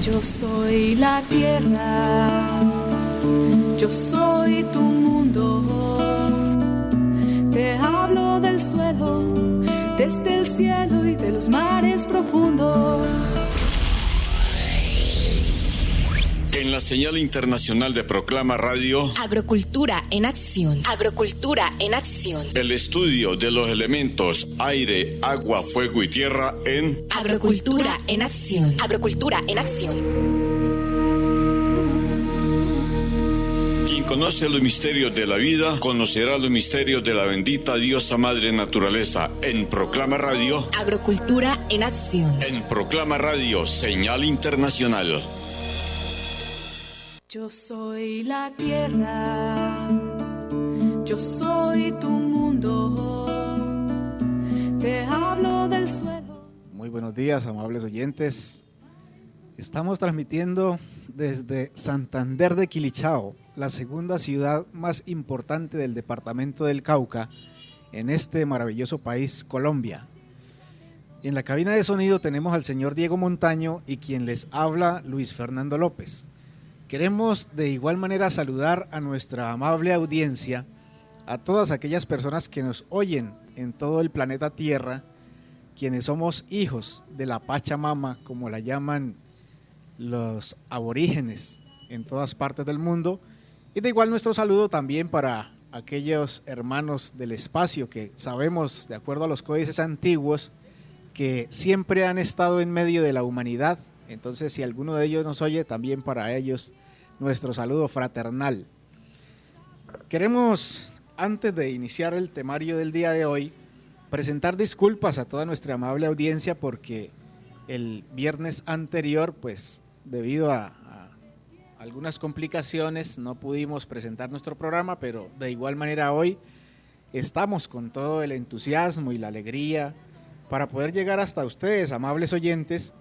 Yo soy la tierra, yo soy tu mundo. Te hablo del suelo, desde el cielo y de los mares profundos. En la señal internacional de Proclama Radio, Agrocultura en acción. Agrocultura en acción. el estudio de los elementos aire, agua, fuego y tierra en Agrocultura en acción. Agrocultura en acción. Quien conoce los misterios de la vida, conocerá los misterios de la bendita diosa madre naturaleza. En Proclama Radio, Agrocultura en acción. en Proclama Radio, señal internacional. Yo soy la tierra, yo soy tu mundo. Te hablo del suelo. Muy buenos días, amables oyentes. Estamos transmitiendo desde Santander de Quilichao, la segunda ciudad más importante del departamento del Cauca, en este maravilloso país, Colombia. En la cabina de sonido tenemos al señor Diego Montaño y quien les habla, Luis Fernando López. Queremos de igual manera saludar a nuestra amable audiencia, a todas aquellas personas que nos oyen en todo el planeta Tierra, quienes somos hijos de la Pachamama, como la llaman los aborígenes en todas partes del mundo, y de igual nuestro saludo también para aquellos hermanos del espacio que sabemos, de acuerdo a los códices antiguos, que siempre han estado en medio de la humanidad. Entonces, si alguno de ellos nos oye, también para ellos nuestro saludo fraternal. Queremos, antes de iniciar el temario del día de hoy, presentar disculpas a toda nuestra amable audiencia porque el viernes anterior, pues debido a algunas complicaciones, no pudimos presentar nuestro programa, pero de igual manera hoy estamos con todo el entusiasmo y la alegría para poder llegar hasta ustedes, amables oyentes,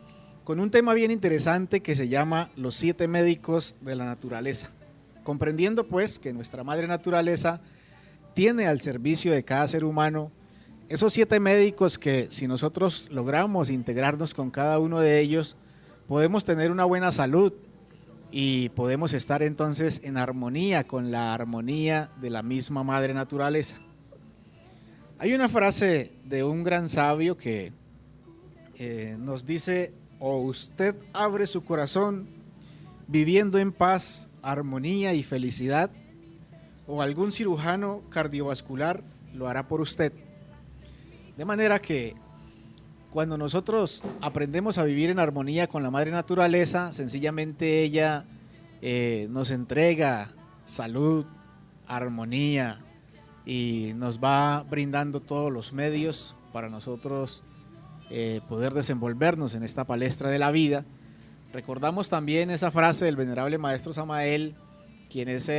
con un tema bien interesante que se llama Los 7 médicos de la naturaleza, comprendiendo pues que nuestra madre naturaleza tiene al servicio de cada ser humano esos 7 médicos que, si nosotros logramos integrarnos con cada uno de ellos, podemos tener una buena salud y podemos estar entonces en armonía con la armonía de la misma madre naturaleza. Hay una frase de un gran sabio que nos dice: o usted abre su corazón viviendo en paz, armonía y felicidad, o algún cirujano cardiovascular lo hará por usted. De manera que cuando nosotros aprendemos a vivir en armonía con la madre naturaleza, sencillamente ella nos entrega salud, armonía y nos va brindando todos los medios para nosotros poder desenvolvernos en esta palestra de la vida. Recordamos también esa frase del venerable maestro Samael, quien es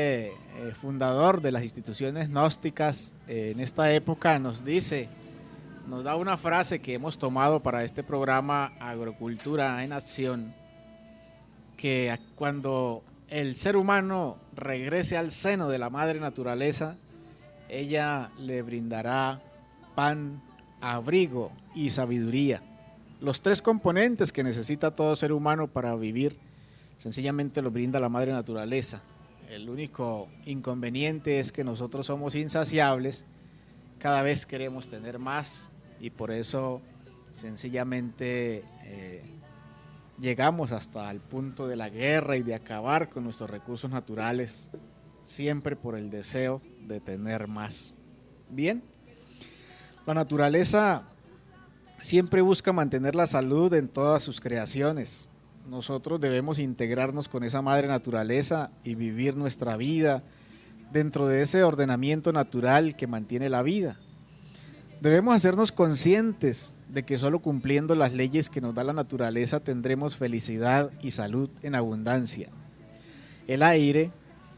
fundador de las instituciones gnósticas en esta época. Nos da una frase que hemos tomado para este programa Agrocultura en Acción, que cuando el ser humano regrese al seno de la madre naturaleza, ella le brindará pan, abrigo y sabiduría, los 3 componentes que necesita todo ser humano para vivir. Sencillamente los brinda la madre naturaleza. El único inconveniente es que nosotros somos insaciables, cada vez queremos tener más y por eso sencillamente llegamos hasta el punto de la guerra y de acabar con nuestros recursos naturales, siempre por el deseo de tener más. Bien. La naturaleza siempre busca mantener la salud en todas sus creaciones. Nosotros debemos integrarnos con esa madre naturaleza y vivir nuestra vida dentro de ese ordenamiento natural que mantiene la vida. Debemos hacernos conscientes de que solo cumpliendo las leyes que nos da la naturaleza tendremos felicidad y salud en abundancia. El aire,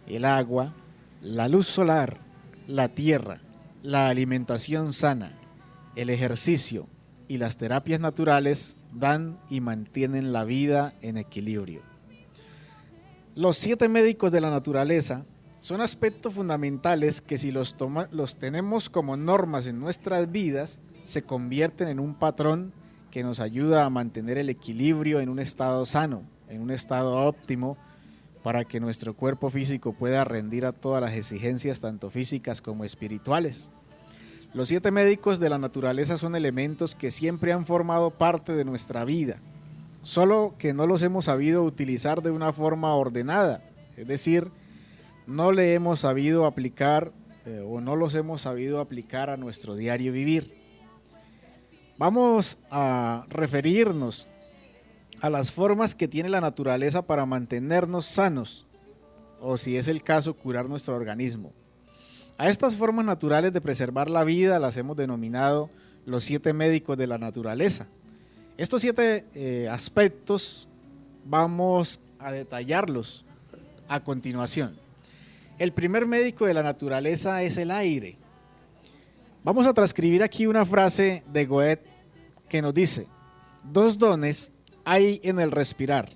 el agua, la luz solar, la tierra, la alimentación sana, el ejercicio y las terapias naturales dan y mantienen la vida en equilibrio. Los 7 médicos de la naturaleza son aspectos fundamentales que si los tenemos como normas en nuestras vidas, se convierten en un patrón que nos ayuda a mantener el equilibrio en un estado sano, en un estado óptimo para que nuestro cuerpo físico pueda rendir a todas las exigencias, tanto físicas como espirituales. Los 7 médicos de la naturaleza son elementos que siempre han formado parte de nuestra vida, solo que no los hemos sabido utilizar de una forma ordenada, es decir, no le hemos sabido aplicar o no los hemos sabido aplicar a nuestro diario vivir. Vamos a referirnos a las formas que tiene la naturaleza para mantenernos sanos, o si es el caso, curar nuestro organismo. A estas formas naturales de preservar la vida las hemos denominado los 7 médicos de la naturaleza. Estos 7 aspectos vamos a detallarlos a continuación. El primer médico de la naturaleza es el aire. Vamos a transcribir aquí una frase de Goethe que nos dice: 2 dones hay en el respirar,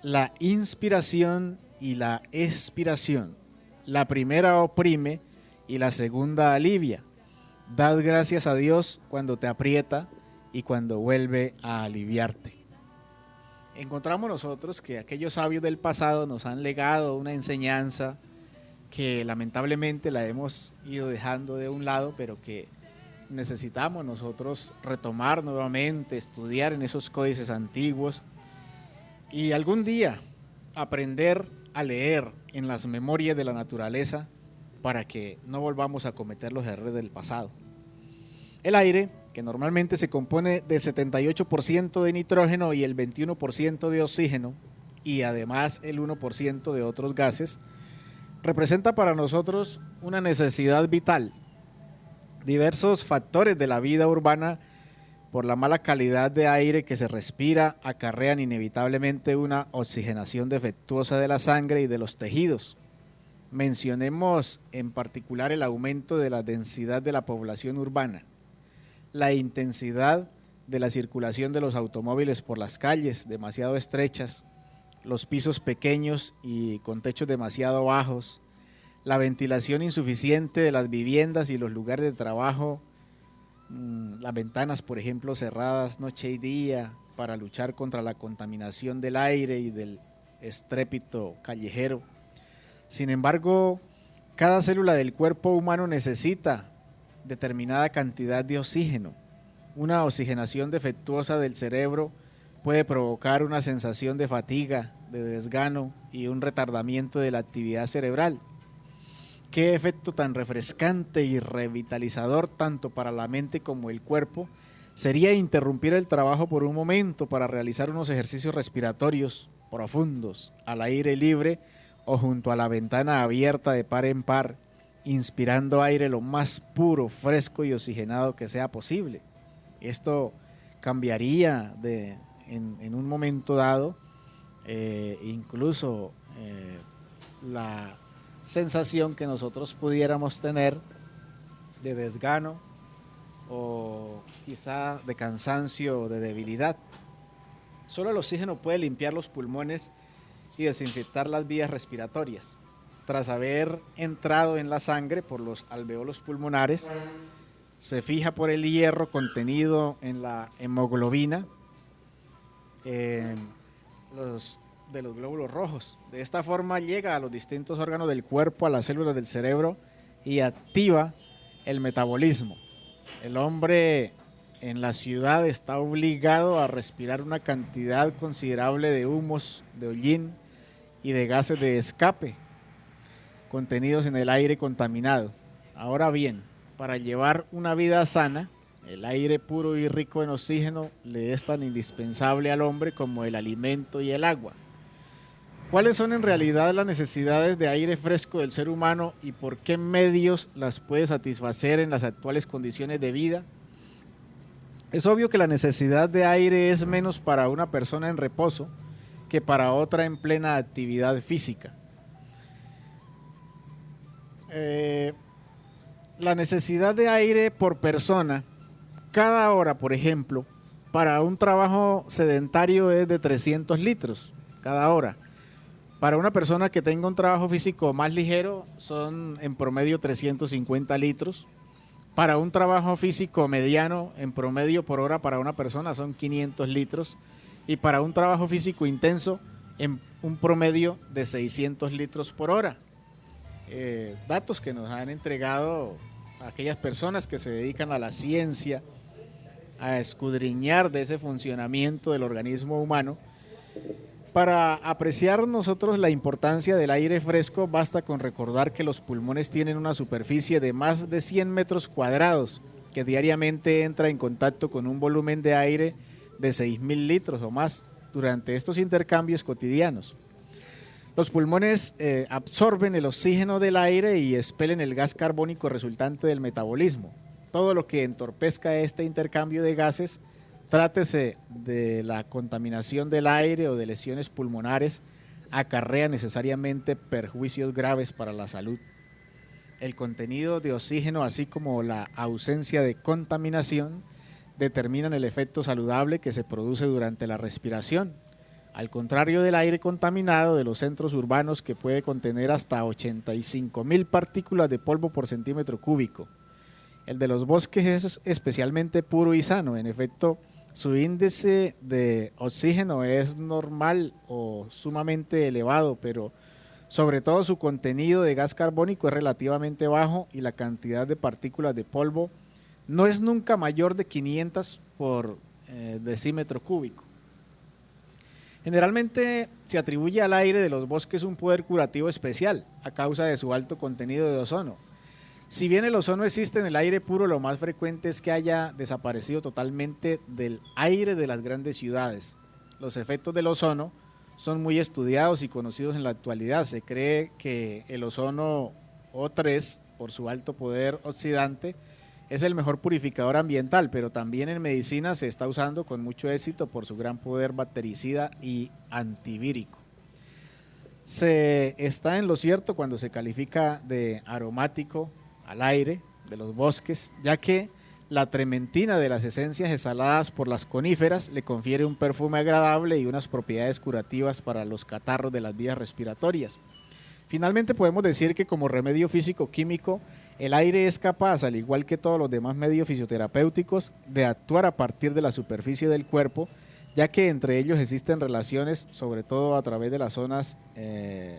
la inspiración y la expiración. La primera oprime y la segunda alivia. Dad gracias a Dios cuando te aprieta y cuando vuelve a aliviarte. Encontramos nosotros que aquellos sabios del pasado nos han legado una enseñanza que lamentablemente la hemos ido dejando de un lado, pero que necesitamos nosotros retomar nuevamente, estudiar en esos códices antiguos y algún día aprender a leer en las memorias de la naturaleza para que no volvamos a cometer los errores del pasado. El aire, que normalmente se compone de 78% de nitrógeno y el 21% de oxígeno y además el 1% de otros gases, representa para nosotros una necesidad vital. Diversos factores de la vida urbana, por la mala calidad de aire que se respira, acarrean inevitablemente una oxigenación defectuosa de la sangre y de los tejidos. Mencionemos en particular el aumento de la densidad de la población urbana, la intensidad de la circulación de los automóviles por las calles demasiado estrechas, los pisos pequeños y con techos demasiado bajos, la ventilación insuficiente de las viviendas y los lugares de trabajo, las ventanas, por ejemplo, cerradas noche y día para luchar contra la contaminación del aire y del estrépito callejero. Sin embargo, cada célula del cuerpo humano necesita determinada cantidad de oxígeno. Una oxigenación defectuosa del cerebro puede provocar una sensación de fatiga, de desgano y un retardamiento de la actividad cerebral. Qué efecto tan refrescante y revitalizador tanto para la mente como el cuerpo sería interrumpir el trabajo por un momento para realizar unos ejercicios respiratorios profundos al aire libre o junto a la ventana abierta de par en par, inspirando aire lo más puro, fresco y oxigenado que sea posible. Esto cambiaría en un momento dado incluso la sensación que nosotros pudiéramos tener de desgano o quizá de cansancio o de debilidad. Solo el oxígeno puede limpiar los pulmones y desinfectar las vías respiratorias. Tras haber entrado en la sangre por los alveolos pulmonares, se fija por el hierro contenido en la hemoglobina de los glóbulos rojos. De esta forma llega a los distintos órganos del cuerpo, a las células del cerebro y activa el metabolismo. El hombre en la ciudad está obligado a respirar una cantidad considerable de humos, de hollín y de gases de escape contenidos en el aire contaminado. Ahora bien, para llevar una vida sana, el aire puro y rico en oxígeno le es tan indispensable al hombre como el alimento y el agua. ¿Cuáles son en realidad las necesidades de aire fresco del ser humano y por qué medios las puede satisfacer en las actuales condiciones de vida? Es obvio que la necesidad de aire es menos para una persona en reposo que para otra en plena actividad física. La necesidad de aire por persona, cada hora, por ejemplo, para un trabajo sedentario es de 300 litros cada hora. Para una persona que tenga un trabajo físico más ligero son en promedio 350 litros. Para un trabajo físico mediano, en promedio por hora para una persona son 500 litros. Y para un trabajo físico intenso en un promedio de 600 litros por hora. Datos que nos han entregado aquellas personas que se dedican a la ciencia, a escudriñar de ese funcionamiento del organismo humano. Para apreciar nosotros la importancia del aire fresco, basta con recordar que los pulmones tienen una superficie de más de 100 metros cuadrados, que diariamente entra en contacto con un volumen de aire de 6.000 litros o más durante estos intercambios cotidianos. Los pulmones absorben el oxígeno del aire y expelen el gas carbónico resultante del metabolismo. Todo lo que entorpezca este intercambio de gases, trátese de la contaminación del aire o de lesiones pulmonares, acarrea necesariamente perjuicios graves para la salud. El contenido de oxígeno, así como la ausencia de contaminación, determinan el efecto saludable que se produce durante la respiración. Al contrario del aire contaminado de los centros urbanos, que puede contener hasta 85.000 partículas de polvo por centímetro cúbico. El de los bosques es especialmente puro y sano. En efecto, su índice de oxígeno es normal o sumamente elevado, pero sobre todo su contenido de gas carbónico es relativamente bajo y la cantidad de partículas de polvo no es nunca mayor de 500 por decímetro cúbico. Generalmente se atribuye al aire de los bosques un poder curativo especial a causa de su alto contenido de ozono. Si bien el ozono existe en el aire puro, lo más frecuente es que haya desaparecido totalmente del aire de las grandes ciudades. Los efectos del ozono son muy estudiados y conocidos en la actualidad. Se cree que el ozono O3, por su alto poder oxidante, es el mejor purificador ambiental, pero también en medicina se está usando con mucho éxito por su gran poder bactericida y antivírico. Se está en lo cierto cuando se califica de aromático al aire de los bosques, ya que la trementina de las esencias exhaladas por las coníferas le confiere un perfume agradable y unas propiedades curativas para los catarros de las vías respiratorias. Finalmente podemos decir que como remedio físico-químico, el aire es capaz, al igual que todos los demás medios fisioterapéuticos, de actuar a partir de la superficie del cuerpo, ya que entre ellos existen relaciones, sobre todo a través de las zonas de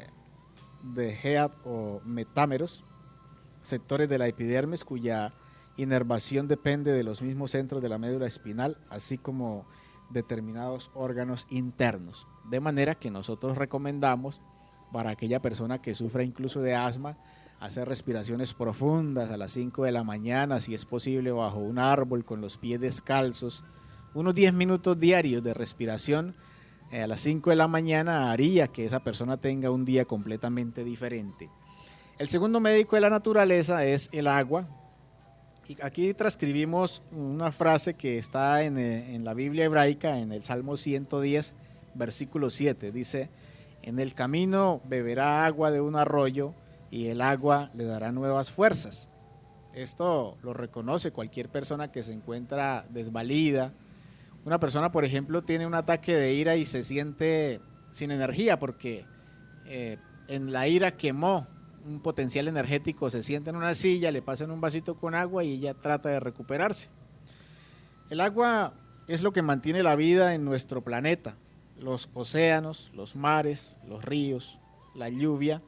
Head o metámeros, sectores de la epidermis cuya inervación depende de los mismos centros de la médula espinal, así como determinados órganos internos. De manera que nosotros recomendamos para aquella persona que sufra incluso de asma, hacer respiraciones profundas a las 5 de la mañana, si es posible bajo un árbol con los pies descalzos. Unos 10 minutos diarios de respiración a las 5 de la mañana haría que esa persona tenga un día completamente diferente. El segundo médico de la naturaleza es el agua. Y aquí transcribimos una frase que está en la Biblia hebraica, en el Salmo 110, versículo 7. Dice: en el camino beberá agua de un arroyo y el agua le dará nuevas fuerzas. Esto lo reconoce cualquier persona que se encuentra desvalida. Una persona, por ejemplo, tiene un ataque de ira y se siente sin energía porque en la ira quemó un potencial energético, se sienta en una silla, le pasan un vasito con agua y ella trata de recuperarse. El agua es lo que mantiene la vida en nuestro planeta. Los océanos, los mares, los ríos, la lluvia,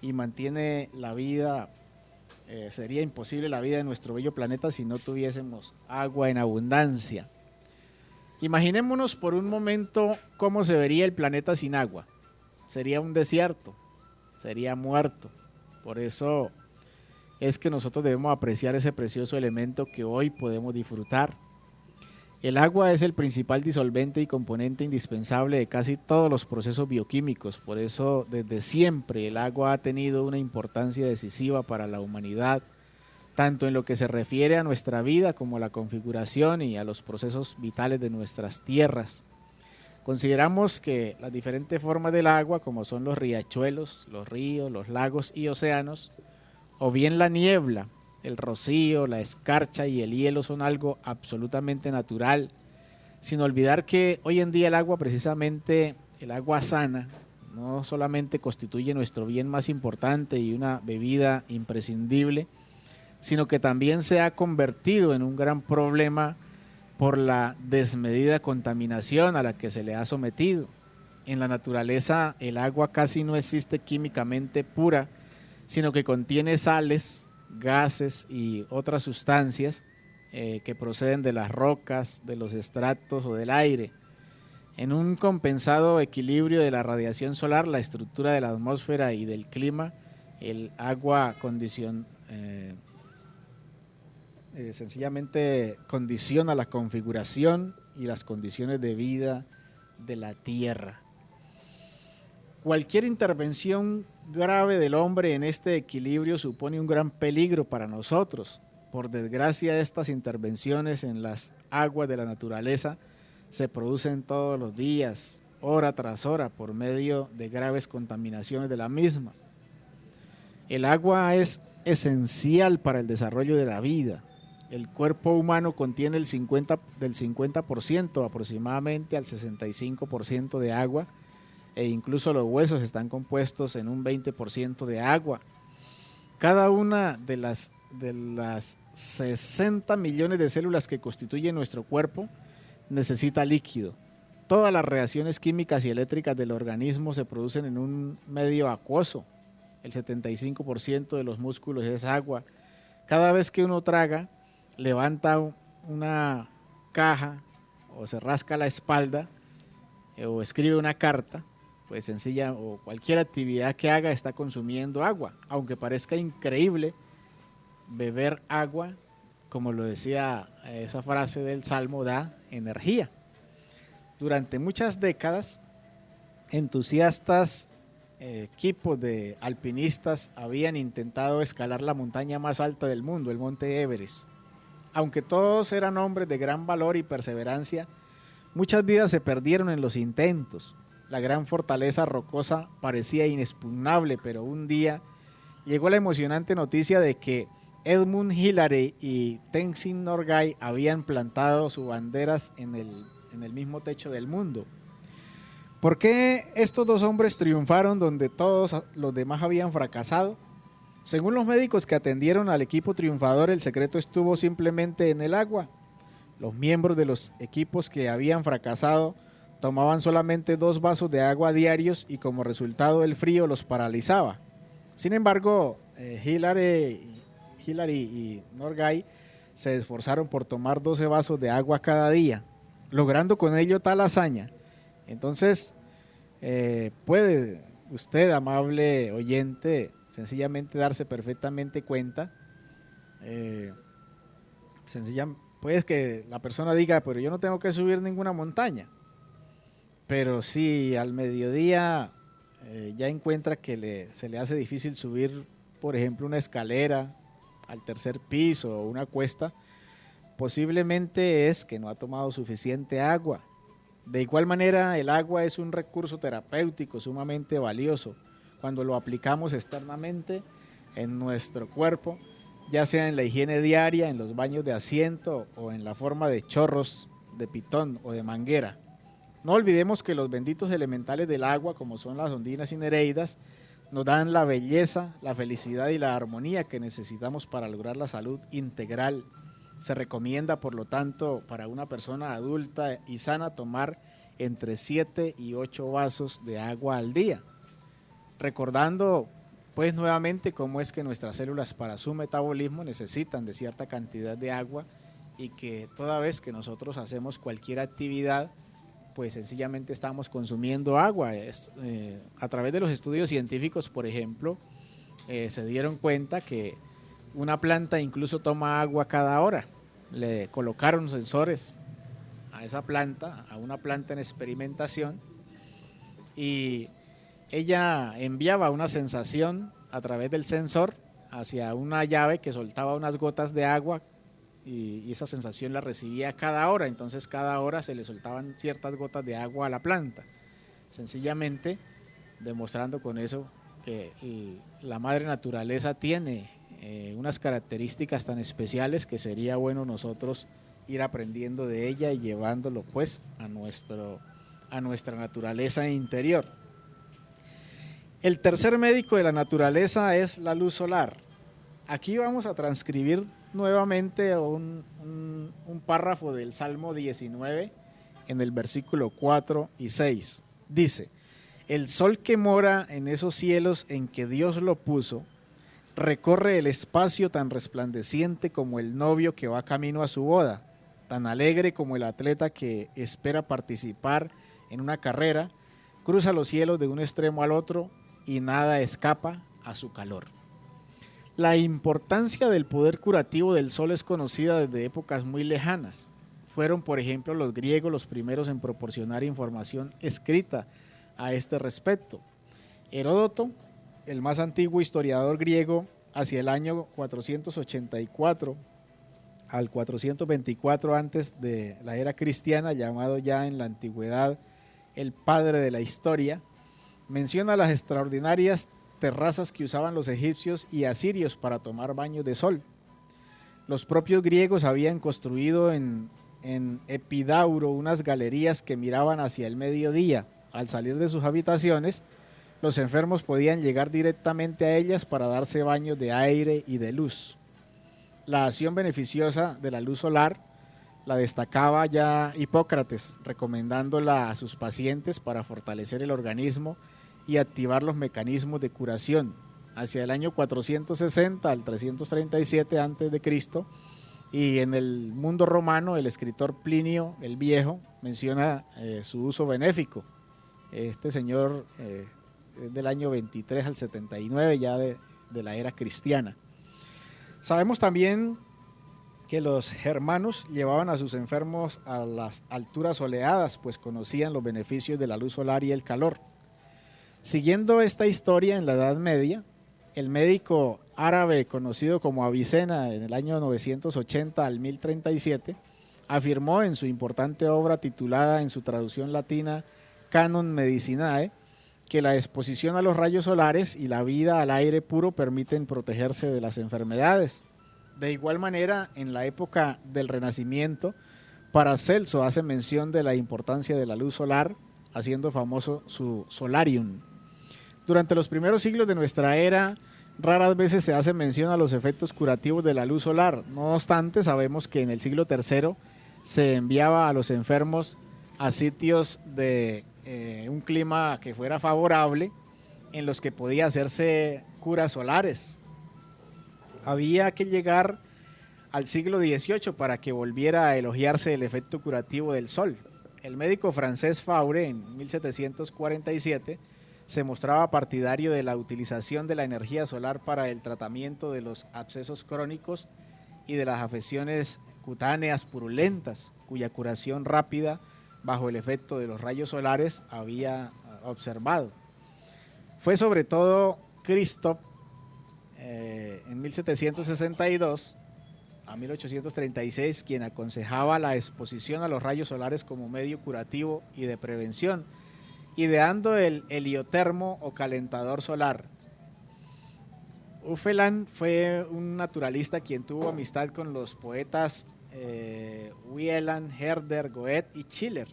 y mantiene la vida. Sería imposible la vida en nuestro bello planeta si no tuviésemos agua en abundancia. Imaginémonos por un momento cómo se vería el planeta sin agua. Sería un desierto, sería muerto. Por eso es que nosotros debemos apreciar ese precioso elemento que hoy podemos disfrutar. El agua es el principal disolvente y componente indispensable de casi todos los procesos bioquímicos. Por eso, desde siempre, el agua ha tenido una importancia decisiva para la humanidad, tanto en lo que se refiere a nuestra vida como a la configuración y a los procesos vitales de nuestras tierras. Consideramos que las diferentes formas del agua, como son los riachuelos, los ríos, los lagos y océanos, o bien la niebla, el rocío, la escarcha y el hielo, son algo absolutamente natural, sin olvidar que hoy en día el agua, precisamente el agua sana, no solamente constituye nuestro bien más importante y una bebida imprescindible, sino que también se ha convertido en un gran problema por la desmedida contaminación a la que se le ha sometido. en la naturaleza el agua casi no existe químicamente pura, sino que contiene sales, gases y otras sustancias que proceden de las rocas, de los estratos o del aire. En un compensado equilibrio de la radiación solar, la estructura de la atmósfera y del clima, el agua sencillamente condiciona la configuración y las condiciones de vida de la Tierra. Cualquier intervención grave del hombre en este equilibrio supone un gran peligro para nosotros. Por desgracia, estas intervenciones en las aguas de la naturaleza se producen todos los días, hora tras hora, por medio de graves contaminaciones de la misma. El agua es esencial para el desarrollo de la vida. El cuerpo humano contiene del 50% aproximadamente al 65% de agua, e incluso los huesos están compuestos en un 20% de agua. Cada una de las 60 millones de células que constituyen nuestro cuerpo necesita líquido. Todas las reacciones químicas y eléctricas del organismo se producen en un medio acuoso. El 75% de los músculos es agua. Cada vez que uno traga, levanta una caja o se rasca la espalda o escribe una carta, pues sencilla, o cualquier actividad que haga está consumiendo agua. Aunque parezca increíble, beber agua, como lo decía esa frase del Salmo, da energía. Durante muchas décadas, entusiastas equipos de alpinistas habían intentado escalar la montaña más alta del mundo, el monte Everest. Aunque todos eran hombres de gran valor y perseverancia, muchas vidas se perdieron en los intentos. La gran fortaleza rocosa parecía inexpugnable, pero un día llegó la emocionante noticia de que Edmund Hillary y Tenzin Norgay habían plantado sus banderas en el mismo techo del mundo. ¿Por qué estos dos hombres triunfaron donde todos los demás habían fracasado? Según los médicos que atendieron al equipo triunfador, el secreto estuvo simplemente en el agua. Los miembros de los equipos que habían fracasado tomaban solamente 2 vasos de agua diarios y como resultado el frío los paralizaba. Sin embargo, Hillary y Norgay se esforzaron por tomar 12 vasos de agua cada día, logrando con ello tal hazaña. Entonces, puede usted, amable oyente, sencillamente darse perfectamente cuenta, pues que la persona diga, pero yo no tengo que subir ninguna montaña. Pero si al mediodía ya encuentra que se le hace difícil subir, por ejemplo, una escalera al 3er piso o una cuesta, posiblemente es que no ha tomado suficiente agua. De igual manera, el agua es un recurso terapéutico sumamente valioso cuando lo aplicamos externamente en nuestro cuerpo, ya sea en la higiene diaria, en los baños de asiento o en la forma de chorros de pitón o de manguera. No olvidemos que los benditos elementales del agua, como son las ondinas y nereidas, nos dan la belleza, la felicidad y la armonía que necesitamos para lograr la salud integral. Se recomienda, por lo tanto, para una persona adulta y sana tomar entre 7 y 8 vasos de agua al día. Recordando, pues nuevamente, cómo es que nuestras células para su metabolismo necesitan de cierta cantidad de agua y que toda vez que nosotros hacemos cualquier actividad, pues sencillamente estamos consumiendo agua. A través de los estudios científicos, por ejemplo, se dieron cuenta que una planta incluso toma agua cada hora. Le colocaron sensores a esa planta, a una planta en experimentación, y ella enviaba una sensación a través del sensor hacia una llave que soltaba unas gotas de agua, y esa sensación la recibía cada hora. Entonces cada hora se le soltaban ciertas gotas de agua a la planta, sencillamente demostrando con eso que la madre naturaleza tiene unas características tan especiales que sería bueno nosotros ir aprendiendo de ella y llevándolo pues a nuestra naturaleza interior. El tercer médico de la naturaleza es la luz solar. Aquí vamos a transcribir nuevamente un párrafo del Salmo 19 en el versículo 4 y 6. Dice: el sol que mora en esos cielos en que Dios lo puso, recorre el espacio tan resplandeciente como el novio que va camino a su boda, tan alegre como el atleta que espera participar en una carrera, cruza los cielos de un extremo al otro y nada escapa a su calor. La importancia del poder curativo del sol es conocida desde épocas muy lejanas. Fueron, por ejemplo, los griegos los primeros en proporcionar información escrita a este respecto. Heródoto, el más antiguo historiador griego, hacia el año 484 al 424 antes de la era cristiana, llamado ya en la antigüedad el padre de la historia, menciona las extraordinarias terrazas que usaban los egipcios y asirios para tomar baños de sol. Los propios griegos habían construido en Epidauro unas galerías que miraban hacia el mediodía. Al salir de sus habitaciones, los enfermos podían llegar directamente a ellas para darse baños de aire y de luz. La acción beneficiosa de la luz solar la destacaba ya Hipócrates, recomendándola a sus pacientes para fortalecer el organismo y activar los mecanismos de curación. Hacia el año 460 al 337 a.C., y en el mundo romano el escritor Plinio el Viejo menciona su uso benéfico. Este señor es del año 23 al 79 ya de la era cristiana. Sabemos también que los germanos llevaban a sus enfermos a las alturas soleadas, pues conocían los beneficios de la luz solar y el calor. Siguiendo esta historia, en la Edad Media, el médico árabe conocido como Avicena en el año 980 al 1037 afirmó en su importante obra titulada en su traducción latina Canon Medicinae que la exposición a los rayos solares y la vida al aire puro permiten protegerse de las enfermedades. De igual manera, en la época del Renacimiento, Paracelso hace mención de la importancia de la luz solar, haciendo famoso su Solarium. Durante los primeros siglos de nuestra era, raras veces se hace mención a los efectos curativos de la luz solar. No obstante, sabemos que en el siglo III se enviaba a los enfermos a sitios de un clima que fuera favorable, en los que podía hacerse curas solares. Había que llegar al siglo XVIII para que volviera a elogiarse el efecto curativo del sol. El médico francés Faure, en 1747, se mostraba partidario de la utilización de la energía solar para el tratamiento de los abscesos crónicos y de las afecciones cutáneas purulentas, cuya curación rápida bajo el efecto de los rayos solares había observado. Fue sobre todo Christophe en 1762 a 1836 quien aconsejaba la exposición a los rayos solares como medio curativo y de prevención, ideando el heliotermo o calentador solar. Uffeland fue un naturalista quien tuvo amistad con los poetas Wieland, Herder, Goethe y Schiller.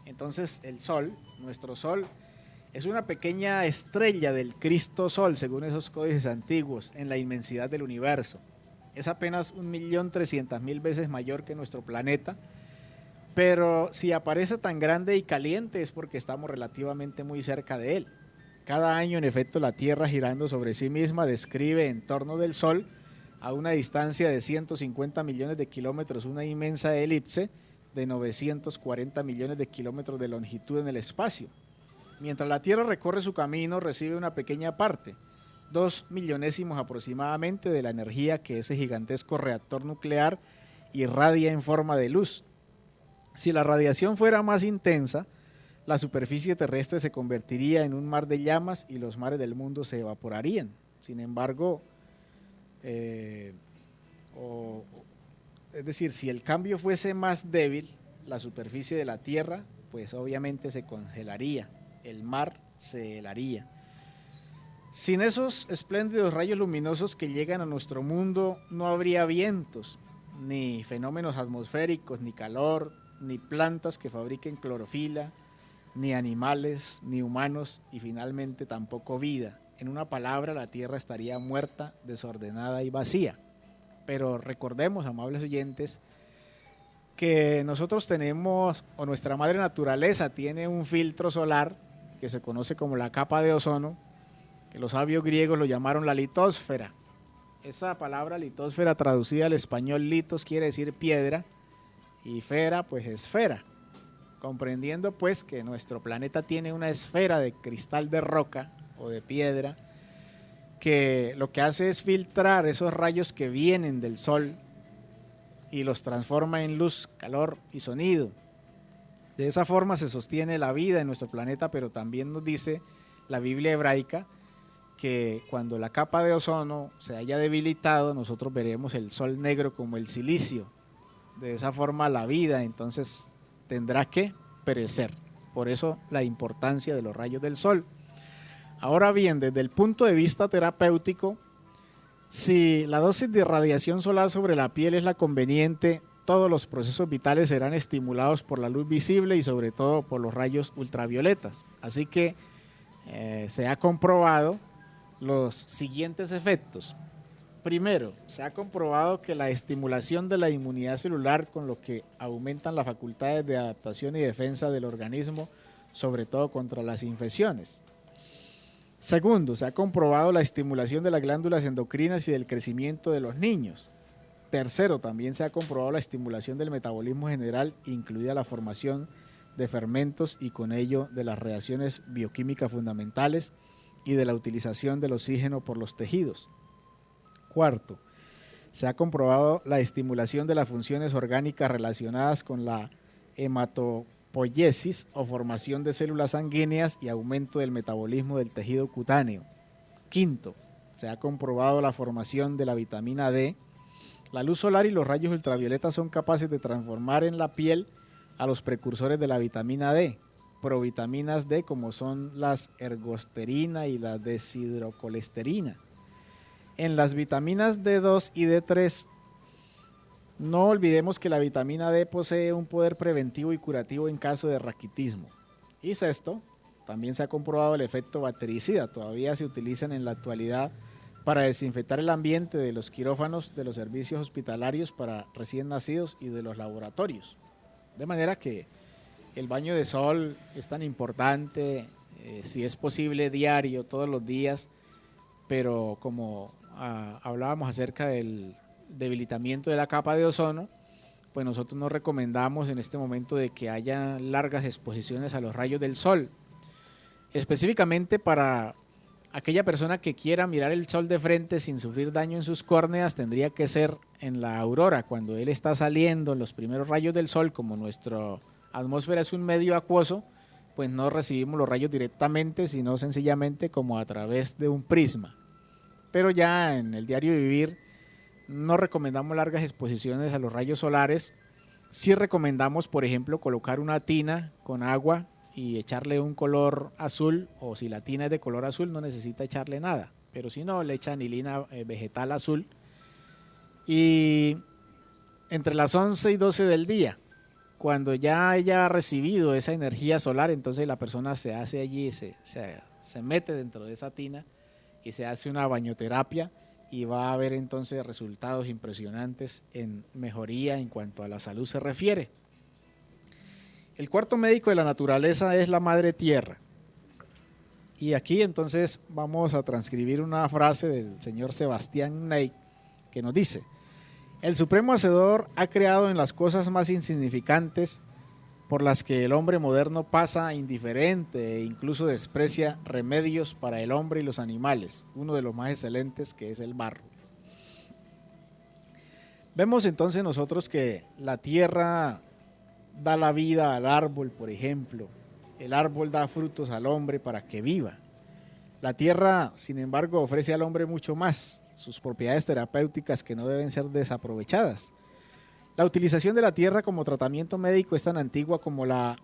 Entonces el sol, nuestro sol, es una pequeña estrella del Cristo Sol, según esos códices antiguos, en la inmensidad del universo. Es apenas 1.300.000 veces mayor que nuestro planeta, pero si aparece tan grande y caliente es porque estamos relativamente muy cerca de él. Cada año, en efecto, la Tierra, girando sobre sí misma, describe en torno del Sol, a una distancia de 150 millones de kilómetros, una inmensa elipse de 940 millones de kilómetros de longitud en el espacio. Mientras la Tierra recorre su camino, recibe una pequeña parte, 2 millonésimos aproximadamente, de la energía que ese gigantesco reactor nuclear irradia en forma de luz. Si la radiación fuera más intensa, la superficie terrestre se convertiría en un mar de llamas y los mares del mundo se evaporarían. Sin embargo, es decir, si el cambio fuese más débil, la superficie de la Tierra, pues obviamente se congelaría, el mar se helaría. Sin esos espléndidos rayos luminosos que llegan a nuestro mundo, no habría vientos, ni fenómenos atmosféricos, ni calor, ni plantas que fabriquen clorofila, ni animales, ni humanos, y finalmente tampoco vida. En una palabra, la Tierra estaría muerta, desordenada y vacía. Pero recordemos, amables oyentes, que nosotros tenemos, o nuestra madre naturaleza tiene un filtro solar que se conoce como la capa de ozono, que los sabios griegos lo llamaron la litósfera. Esa palabra litósfera traducida al español litos quiere decir piedra y fera pues esfera, comprendiendo pues que nuestro planeta tiene una esfera de cristal de roca o de piedra que lo que hace es filtrar esos rayos que vienen del sol y los transforma en luz, calor y sonido. De esa forma se sostiene la vida en nuestro planeta, pero también nos dice la Biblia hebraica que cuando la capa de ozono se haya debilitado, nosotros veremos el sol negro como el silicio. De esa forma la vida entonces tendrá que perecer. Por eso la importancia de los rayos del sol. Ahora bien, desde el punto de vista terapéutico, si la dosis de radiación solar sobre la piel es la conveniente, todos los procesos vitales serán estimulados por la luz visible y sobre todo por los rayos ultravioletas. Así que se ha comprobado los siguientes efectos. Primero, se ha comprobado que la estimulación de la inmunidad celular, con lo que aumentan las facultades de adaptación y defensa del organismo, sobre todo contra las infecciones. Segundo, se ha comprobado la estimulación de las glándulas endocrinas y del crecimiento de los niños. Tercero, también se ha comprobado la estimulación del metabolismo general, incluida la formación de fermentos y con ello de las reacciones bioquímicas fundamentales y de la utilización del oxígeno por los tejidos. Cuarto, se ha comprobado la estimulación de las funciones orgánicas relacionadas con la hematopoiesis o formación de células sanguíneas y aumento del metabolismo del tejido cutáneo. Quinto, se ha comprobado la formación de la vitamina D. La luz solar y los rayos ultravioletas son capaces de transformar en la piel a los precursores de la vitamina D, provitaminas D como son las ergosterina y la deshidrocolesterina. En las vitaminas D2 y D3, no olvidemos que la vitamina D posee un poder preventivo y curativo en caso de raquitismo. Y sexto, también se ha comprobado el efecto bactericida. Todavía se utilizan en la actualidad para desinfectar el ambiente de los quirófanos, de los servicios hospitalarios para recién nacidos y de los laboratorios. De manera que el baño de sol es tan importante, si es posible diario, todos los días, pero como hablábamos acerca del debilitamiento de la capa de ozono, pues nosotros nos recomendamos en este momento de que haya largas exposiciones a los rayos del sol, específicamente para aquella persona que quiera mirar el sol de frente sin sufrir daño en sus córneas. Tendría que ser en la aurora, cuando él está saliendo en los primeros rayos del sol. Como nuestra atmósfera es un medio acuoso, pues no recibimos los rayos directamente, sino sencillamente como a través de un prisma. Pero ya en el diario vivir no recomendamos largas exposiciones a los rayos solares. Sí recomendamos, por ejemplo, colocar una tina con agua y echarle un color azul, o si la tina es de color azul no necesita echarle nada, pero si no, le echa anilina vegetal azul, y entre las 11 y 12 del día, cuando ya haya recibido esa energía solar, entonces la persona se hace allí, se mete dentro de esa tina y se hace una bañoterapia, y va a haber entonces resultados impresionantes en mejoría en cuanto a la salud se refiere. El cuarto médico de la naturaleza es la madre tierra. Y aquí entonces vamos a transcribir una frase del señor Sebastián Ney que nos dice: el supremo hacedor ha creado en las cosas más insignificantes, por las que el hombre moderno pasa indiferente e incluso desprecia, remedios para el hombre y los animales, uno de los más excelentes, que es el barro. Vemos entonces nosotros que la tierra da la vida al árbol, por ejemplo. El árbol da frutos al hombre para que viva. La tierra, sin embargo, ofrece al hombre mucho más, sus propiedades terapéuticas que no deben ser desaprovechadas. La utilización de la tierra como tratamiento médico es tan antigua como la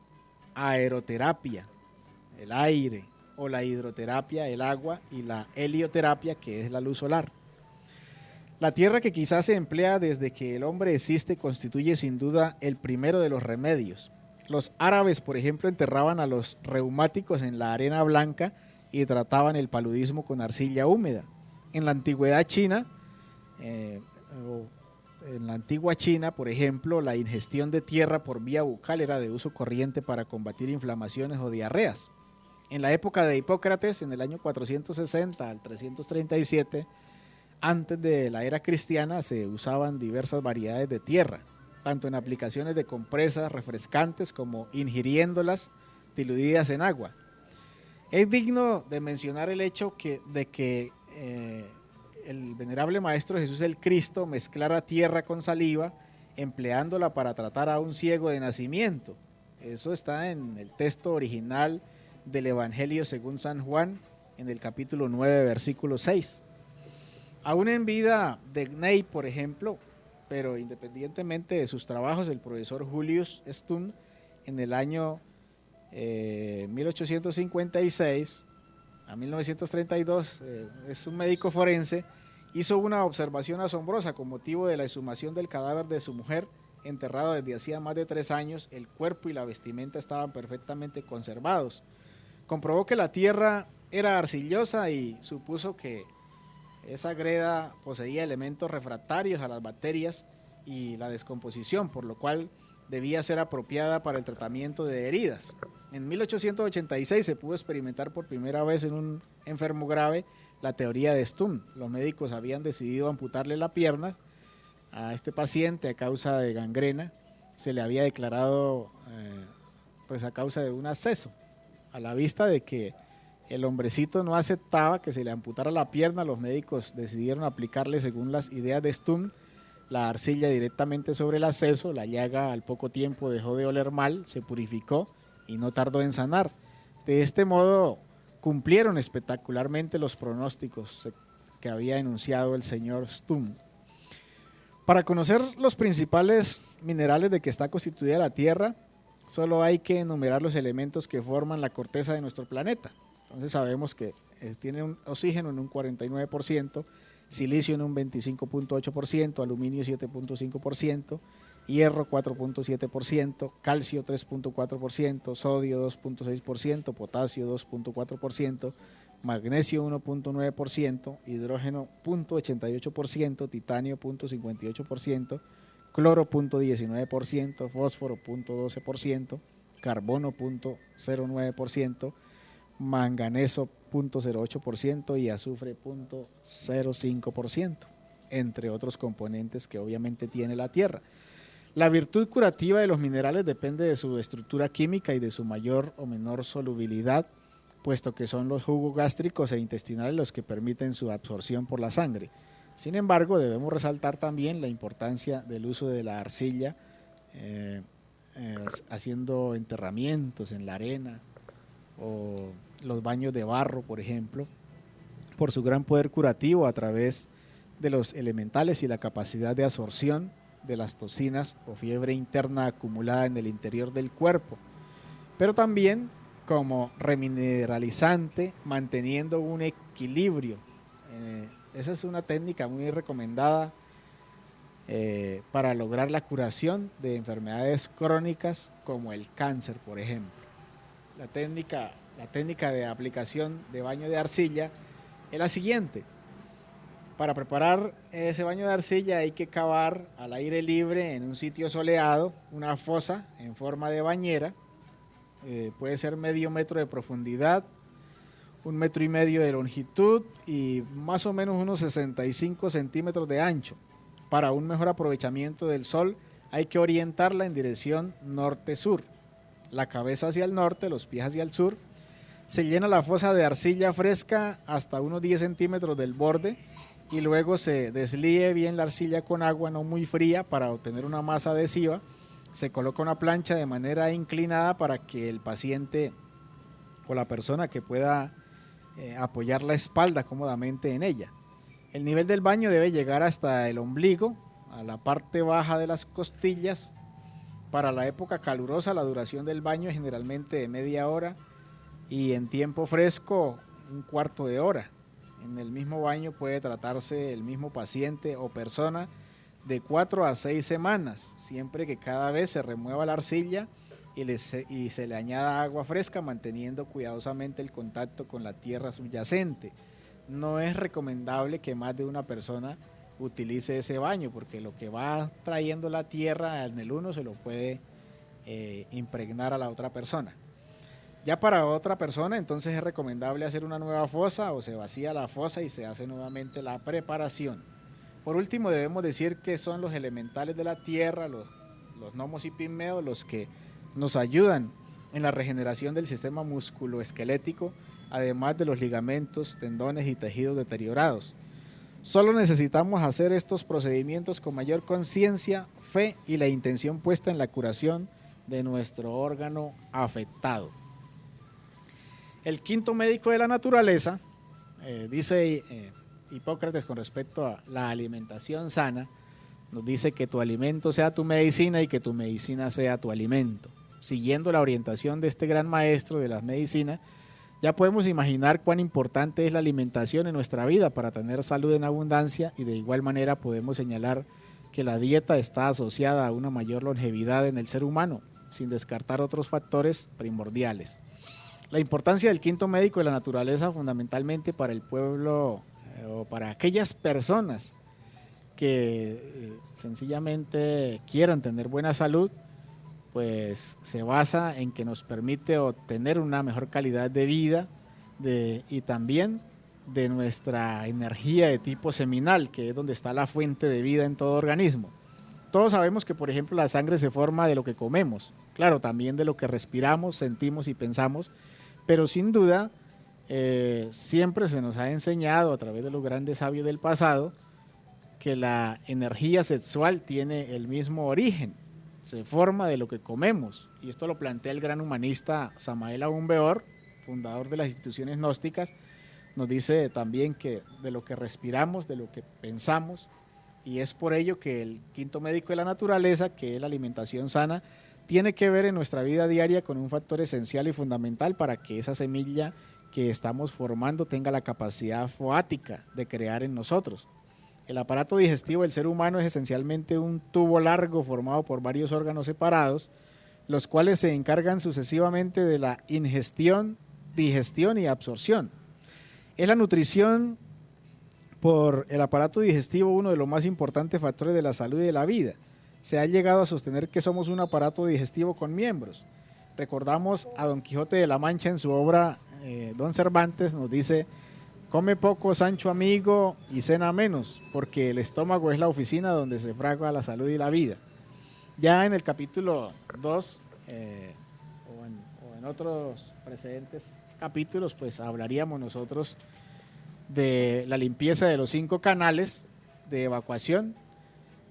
aeroterapia, el aire, o la hidroterapia, el agua, y la helioterapia, que es la luz solar. La tierra, que quizás se emplea desde que el hombre existe, constituye sin duda el primero de los remedios. Los árabes, por ejemplo, enterraban a los reumáticos en la arena blanca y trataban el paludismo con arcilla húmeda. En la antigüedad china, en la antigua China, por ejemplo, la ingestión de tierra por vía bucal era de uso corriente para combatir inflamaciones o diarreas. En la época de Hipócrates, en el año 460 al 337, antes de la era cristiana, se usaban diversas variedades de tierra, tanto en aplicaciones de compresas refrescantes como ingiriéndolas diluidas en agua. Es digno de mencionar el hecho de que el venerable Maestro Jesús el Cristo mezclara tierra con saliva, empleándola para tratar a un ciego de nacimiento. Eso está en el texto original del Evangelio según San Juan, en el capítulo 9, versículo 6. Aún en vida de Ney, por ejemplo, pero independientemente de sus trabajos, el profesor Julius Stum, en el año 1856 a 1932, es un médico forense, hizo una observación asombrosa con motivo de la exhumación del cadáver de su mujer, enterrado desde hacía más de 3 años. El cuerpo y la vestimenta estaban perfectamente conservados. Comprobó que la tierra era arcillosa y supuso que esa greda poseía elementos refractarios a las bacterias y la descomposición, por lo cual debía ser apropiada para el tratamiento de heridas. En 1886 se pudo experimentar por primera vez en un enfermo grave la teoría de Stum. Los médicos habían decidido amputarle la pierna a este paciente a causa de gangrena. Se le había declarado pues a causa de un absceso. A la vista de que el hombrecito no aceptaba que se le amputara la pierna, los médicos decidieron aplicarle, según las ideas de Stum, la arcilla directamente sobre el absceso. La llaga al poco tiempo dejó de oler mal, se purificó y no tardó en sanar. De este modo cumplieron espectacularmente los pronósticos que había enunciado el señor Stum. Para conocer los principales minerales de que está constituida la Tierra, solo hay que enumerar los elementos que forman la corteza de nuestro planeta. Entonces sabemos que tiene un oxígeno en un 49%, silicio en un 25.8%, aluminio 7.5%, hierro 4.7%, calcio 3.4%, sodio 2.6%, potasio 2.4%, magnesio 1.9%, hidrógeno 0.88%, titanio 0.58%, cloro 0.19%, fósforo 0.12%, carbono 0.09%, manganeso 0.08% y azufre 0.05%, entre otros componentes que obviamente tiene la Tierra. La virtud curativa de los minerales depende de su estructura química y de su mayor o menor solubilidad, puesto que son los jugos gástricos e intestinales los que permiten su absorción por la sangre. Sin embargo, debemos resaltar también la importancia del uso de la arcilla, haciendo enterramientos en la arena o los baños de barro, por ejemplo, por su gran poder curativo a través de los elementales y la capacidad de absorción de las toxinas o fiebre interna acumulada en el interior del cuerpo, pero también como remineralizante, manteniendo un equilibrio. Esa es una técnica muy recomendada para lograr la curación de enfermedades crónicas como el cáncer, por ejemplo. La técnica de aplicación de baño de arcilla es la siguiente. Para preparar ese baño de arcilla hay que cavar al aire libre en un sitio soleado una fosa en forma de bañera. Puede ser medio metro de profundidad, 1,5 metros de longitud y más o menos unos 65 centímetros de ancho. Para un mejor aprovechamiento del sol hay que orientarla en dirección norte-sur. La cabeza hacia el norte, los pies hacia el sur. Se llena la fosa de arcilla fresca hasta unos 10 centímetros del borde y luego se deslíe bien la arcilla con agua no muy fría para obtener una masa adhesiva. Se coloca una plancha de manera inclinada para que el paciente o la persona que pueda apoyar la espalda cómodamente en ella. El nivel del baño debe llegar hasta el ombligo, a la parte baja de las costillas. Para la época calurosa la duración del baño es generalmente de media hora y en tiempo fresco un cuarto de hora. En el mismo baño puede tratarse el mismo paciente o persona de 4 a 6 semanas, siempre que cada vez se remueva la arcilla y se le añada agua fresca, manteniendo cuidadosamente el contacto con la tierra subyacente. No es recomendable que más de una persona utilice ese baño, porque lo que va trayendo la tierra en el uno se lo puede impregnar a la otra persona. Ya para otra persona, entonces es recomendable hacer una nueva fosa o se vacía la fosa y se hace nuevamente la preparación. Por último, debemos decir que son los elementales de la tierra, los gnomos y pigmeos, los que nos ayudan en la regeneración del sistema musculoesquelético, además de los ligamentos, tendones y tejidos deteriorados. Solo necesitamos hacer estos procedimientos con mayor conciencia, fe y la intención puesta en la curación de nuestro órgano afectado. El quinto médico de la naturaleza, dice Hipócrates con respecto a la alimentación sana, nos dice que tu alimento sea tu medicina y que tu medicina sea tu alimento. Siguiendo la orientación de este gran maestro de las medicinas, ya podemos imaginar cuán importante es la alimentación en nuestra vida para tener salud en abundancia, y de igual manera podemos señalar que la dieta está asociada a una mayor longevidad en el ser humano, sin descartar otros factores primordiales. La importancia del quinto médico de la naturaleza fundamentalmente para el pueblo o para aquellas personas que sencillamente quieran tener buena salud, pues se basa en que nos permite obtener una mejor calidad de vida y también de nuestra energía de tipo seminal, que es donde está la fuente de vida en todo organismo. Todos sabemos que, por ejemplo, la sangre se forma de lo que comemos, claro, también de lo que respiramos, sentimos y pensamos, pero sin duda siempre se nos ha enseñado a través de los grandes sabios del pasado que la energía sexual tiene el mismo origen, se forma de lo que comemos, y esto lo plantea el gran humanista Samael Aún Weor, fundador de las instituciones gnósticas. Nos dice también que de lo que respiramos, de lo que pensamos, y es por ello que el quinto médico de la naturaleza, que es la alimentación sana, tiene que ver en nuestra vida diaria con un factor esencial y fundamental para que esa semilla que estamos formando tenga la capacidad foática de crear en nosotros. El aparato digestivo del ser humano es esencialmente un tubo largo formado por varios órganos separados, los cuales se encargan sucesivamente de la ingestión, digestión y absorción. Es la nutrición por el aparato digestivo uno de los más importantes factores de la salud y de la vida. Se ha llegado a sostener que somos un aparato digestivo con miembros. Recordamos a Don Quijote de la Mancha en su obra Don Cervantes, nos dice: come poco, Sancho amigo, y cena menos, porque el estómago es la oficina donde se fragua la salud y la vida. Ya en el capítulo 2 o en otros precedentes capítulos, pues hablaríamos nosotros de la limpieza de los 5 canales de evacuación,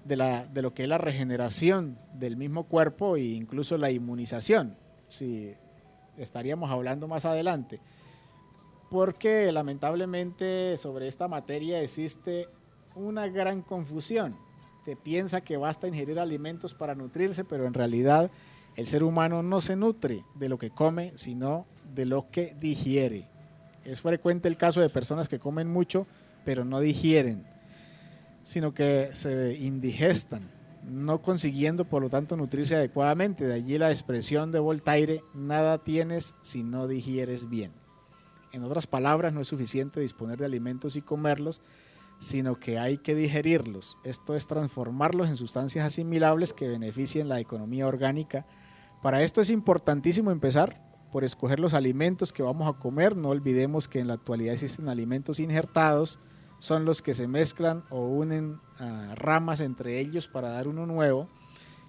de lo que es la regeneración del mismo cuerpo e incluso la inmunización, si estaríamos hablando más adelante, porque lamentablemente sobre esta materia existe una gran confusión. Se piensa que basta ingerir alimentos para nutrirse, pero en realidad el ser humano no se nutre de lo que come, sino de lo que digiere. Es frecuente el caso de personas que comen mucho, pero no digieren, sino que se indigestan, no consiguiendo por lo tanto nutrirse adecuadamente. De allí la expresión de Voltaire: nada tienes si no digieres bien. En otras palabras, no es suficiente disponer de alimentos y comerlos, sino que hay que digerirlos. Esto es transformarlos en sustancias asimilables que beneficien la economía orgánica. Para esto es importantísimo empezar por escoger los alimentos que vamos a comer. No olvidemos que en la actualidad existen alimentos injertados, son los que se mezclan o unen ramas entre ellos para dar uno nuevo,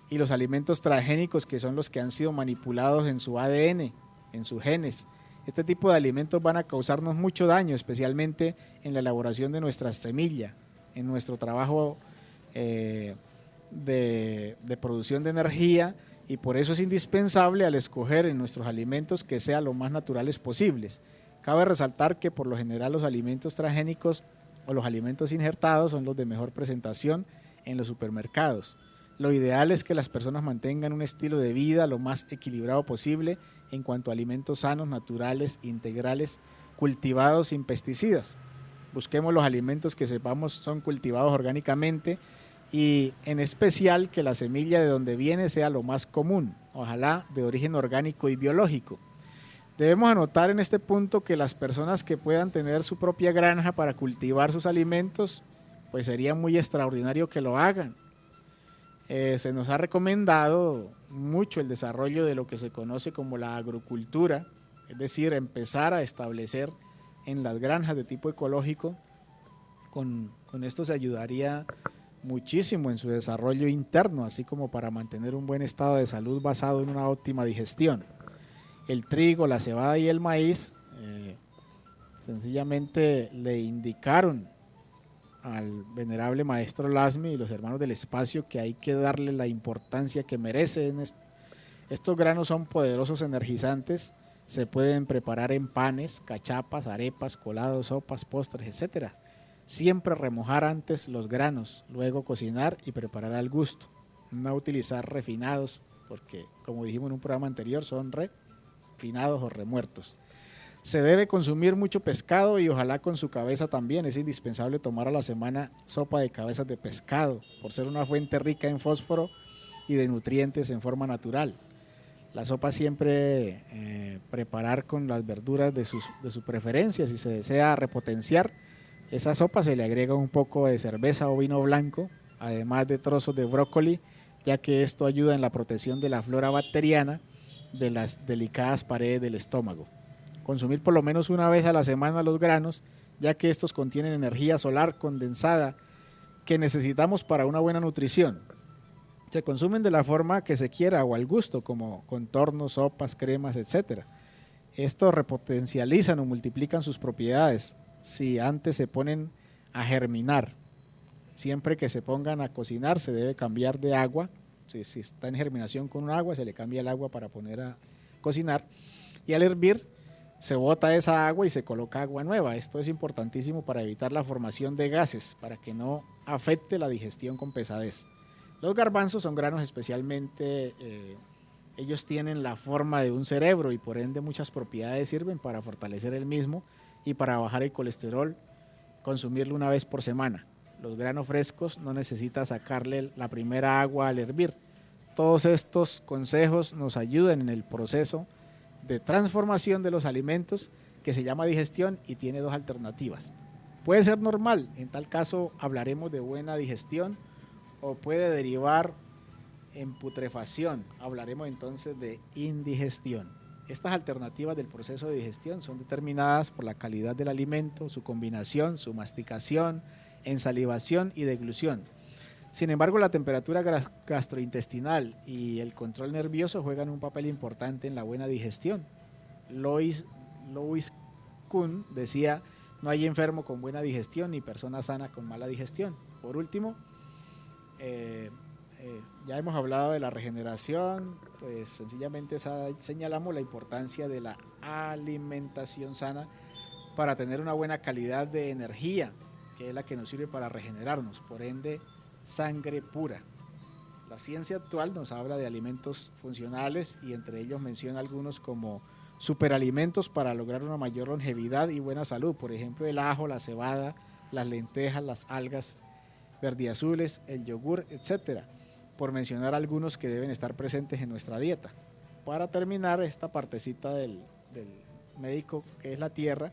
y los alimentos transgénicos, que son los que han sido manipulados en su ADN, en sus genes. Este tipo de alimentos van a causarnos mucho daño, especialmente en la elaboración de nuestra semilla, en nuestro trabajo de producción de energía, y por eso es indispensable al escoger en nuestros alimentos que sean lo más naturales posibles. Cabe resaltar que por lo general los alimentos transgénicos o los alimentos injertados son los de mejor presentación en los supermercados. Lo ideal es que las personas mantengan un estilo de vida lo más equilibrado posible en cuanto a alimentos sanos, naturales, integrales, cultivados sin pesticidas. Busquemos los alimentos que sepamos son cultivados orgánicamente, y en especial que la semilla de donde viene sea lo más común, ojalá de origen orgánico y biológico. Debemos anotar en este punto que las personas que puedan tener su propia granja para cultivar sus alimentos, pues sería muy extraordinario que lo hagan. Se nos ha recomendado mucho el desarrollo de lo que se conoce como la agrocultura, Es decir, empezar a establecer en las granjas de tipo ecológico. Con esto se ayudaría muchísimo en su desarrollo interno, así como para mantener un buen estado de salud basado en una óptima digestión. El trigo, la cebada y el maíz sencillamente le indicaron al venerable maestro Lasmi y los hermanos del espacio que hay que darle la importancia que merecen. Estos granos son poderosos energizantes, se pueden preparar en panes, cachapas, arepas, colados, sopas, postres, etc. Siempre remojar antes los granos, luego cocinar y preparar al gusto. No utilizar refinados, porque como dijimos en un programa anterior, son refinados o remuertos. Se debe consumir mucho pescado y ojalá con su cabeza también. Es indispensable tomar a la semana sopa de cabezas de pescado, por ser una fuente rica en fósforo y de nutrientes en forma natural. La sopa siempre preparar con las verduras de su preferencia. Si se desea repotenciar esa sopa, se le agrega un poco de cerveza o vino blanco, además de trozos de brócoli, ya que esto ayuda en la protección de la flora bacteriana de las delicadas paredes del estómago. Consumir por lo menos una vez a la semana los granos, ya que estos contienen energía solar condensada que necesitamos para una buena nutrición. Se consumen de la forma que se quiera o al gusto, como contornos, sopas, cremas, etc. Estos repotencializan o multiplican sus propiedades si antes se ponen a germinar. Siempre que se pongan a cocinar se debe cambiar de agua. Si está en germinación con un agua, se le cambia el agua para poner a cocinar. Y al hervir se bota esa agua y se coloca agua nueva. Esto es importantísimo para evitar la formación de gases, para que no afecte la digestión con pesadez. Los garbanzos son granos especialmente, ellos tienen la forma de un cerebro y por ende muchas propiedades sirven para fortalecer el mismo y para bajar el colesterol, consumirlo una vez por semana. Los granos frescos no necesita sacarle la primera agua al hervir. Todos estos consejos nos ayudan en el proceso de transformación de los alimentos que se llama digestión y tiene dos alternativas. Puede ser normal, en tal caso hablaremos de buena digestión, o puede derivar en putrefacción, hablaremos entonces de indigestión. Estas alternativas del proceso de digestión son determinadas por la calidad del alimento, su combinación, su masticación, ensalivación y deglución. Sin embargo, la temperatura gastrointestinal y el control nervioso juegan un papel importante en la buena digestión. Louis Kuhn decía, no hay enfermo con buena digestión ni persona sana con mala digestión. Por último, ya hemos hablado de la regeneración, pues sencillamente señalamos la importancia de la alimentación sana para tener una buena calidad de energía, que es la que nos sirve para regenerarnos, por ende, sangre pura. La ciencia actual nos habla de alimentos funcionales y entre ellos menciona algunos como superalimentos para lograr una mayor longevidad y buena salud, por ejemplo el ajo, la cebada, las lentejas, las algas verdiazules, el yogur, etcétera, por mencionar algunos que deben estar presentes en nuestra dieta. Para terminar esta partecita del médico que es la tierra,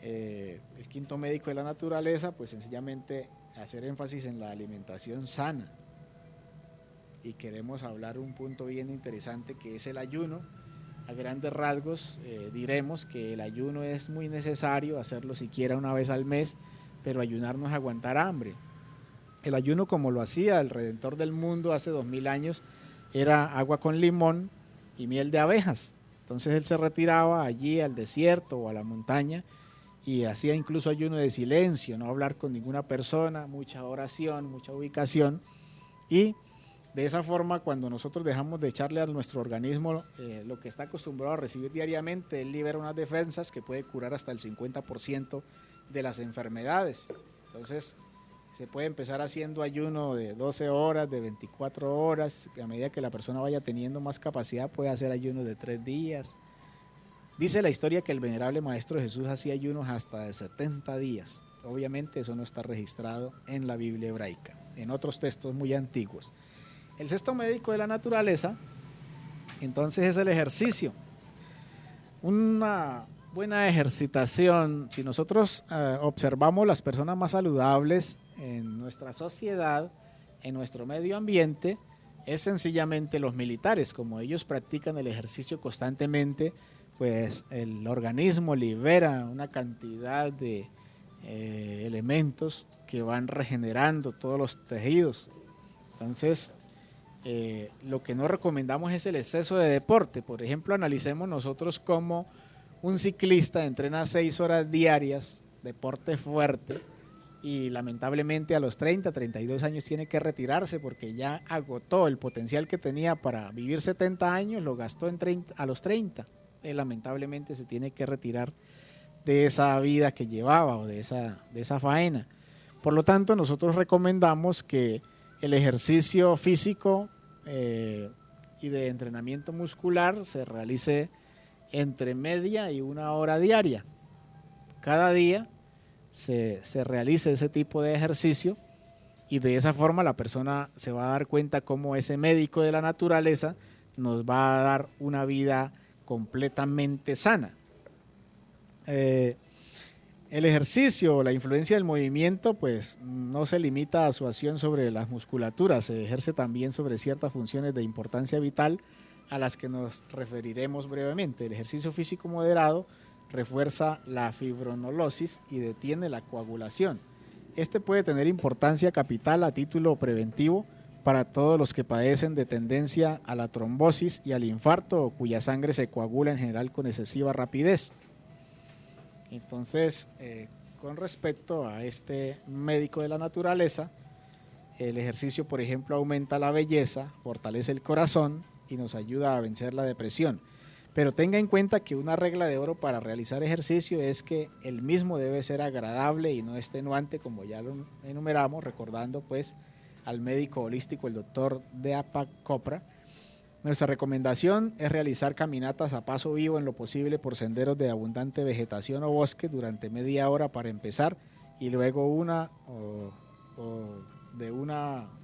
el quinto médico de la naturaleza, pues sencillamente hacer énfasis en la alimentación sana. Y queremos hablar un punto bien interesante que es el ayuno. A grandes rasgos diremos que el ayuno es muy necesario, hacerlo siquiera una vez al mes, pero ayunar no es aguantar hambre. El ayuno, como lo hacía el Redentor del mundo hace 2000 años, era agua con limón y miel de abejas. Entonces él se retiraba allí al desierto o a la montaña y hacía incluso ayuno de silencio, no hablar con ninguna persona, mucha oración, mucha ubicación. Y de esa forma, cuando nosotros dejamos de echarle a nuestro organismo lo que está acostumbrado a recibir diariamente, él libera unas defensas que puede curar hasta el 50% de las enfermedades. Entonces se puede empezar haciendo ayuno de 12 horas, de 24 horas, que a medida que la persona vaya teniendo más capacidad puede hacer ayuno de 3 días. Dice la historia que el venerable Maestro Jesús hacía ayunos hasta de 70 días. Obviamente eso no está registrado en la Biblia hebraica, en otros textos muy antiguos. El sexto médico de la naturaleza, entonces, es el ejercicio. Una buena ejercitación, si nosotros observamos las personas más saludables en nuestra sociedad, en nuestro medio ambiente, es sencillamente los militares. Como ellos practican el ejercicio constantemente, pues el organismo libera una cantidad de elementos que van regenerando todos los tejidos. Entonces, lo que no recomendamos es el exceso de deporte. Por ejemplo, analicemos nosotros cómo un ciclista entrena 6 horas diarias, deporte fuerte, y lamentablemente a los 30, 32 años tiene que retirarse porque ya agotó el potencial que tenía para vivir 70 años, lo gastó a los 30. Lamentablemente se tiene que retirar de esa vida que llevaba o de esa faena. Por lo tanto, nosotros recomendamos que el ejercicio físico y de entrenamiento muscular se realice entre media y 1 hora diaria. Cada día se realice ese tipo de ejercicio y de esa forma la persona se va a dar cuenta cómo ese médico de la naturaleza nos va a dar una vida completamente sana. El ejercicio, la influencia del movimiento, pues no se limita a su acción sobre las musculaturas, se ejerce también sobre ciertas funciones de importancia vital a las que nos referiremos brevemente. El ejercicio físico moderado refuerza la fibrinolisis y detiene la coagulación. Este puede tener importancia capital a título preventivo para todos los que padecen de tendencia a la trombosis y al infarto o cuya sangre se coagula en general con excesiva rapidez. Entonces, con respecto a este médico de la naturaleza, el ejercicio, por ejemplo, aumenta la belleza, fortalece el corazón y nos ayuda a vencer la depresión. Pero tenga en cuenta que una regla de oro para realizar ejercicio es que el mismo debe ser agradable y no extenuante, como ya lo enumeramos, recordando pues al médico holístico, el doctor Deepak Chopra. Nuestra recomendación es realizar caminatas a paso vivo en lo posible por senderos de abundante vegetación o bosque durante media hora para empezar y luego de 1